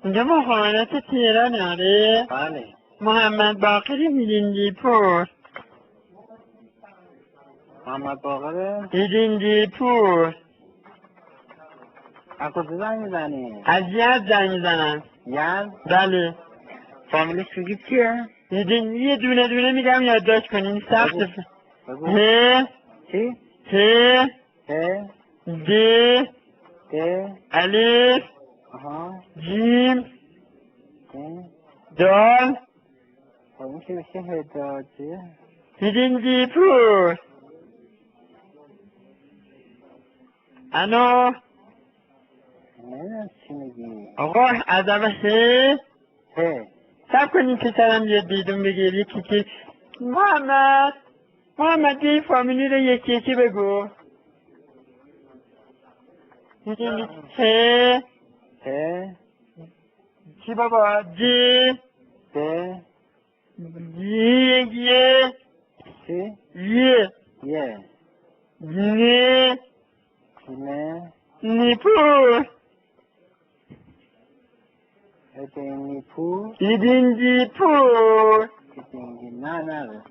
اینجا مخابرات تهران آره؟ بله. محمد باقر هیلینگی پور. محمد باقر هیلینگی پور. از کجا زنگ میزنی؟ از یزد زنگ میزنم. یزد؟ بله. فامیلش میگی چیه؟ هیلینگی دونه دونه میگم یادداشت کنین سخته. بگو. ه چی؟ ت ه د د الف آها جیم ه دال خب میشه بشه هداجه. هیلینگی پور. الو نمیدونم چی میگی. آقا از اول ه ه سب کنین پسرم یه دیدون بگیر یکی که محمد یه فامیلی رو یکی یکی بگو. هیلینگی ه ه چی بابا جی د یه چی؟ یه یه نه نه نیپور هدینی پور هیلینگی پور. هدینی نه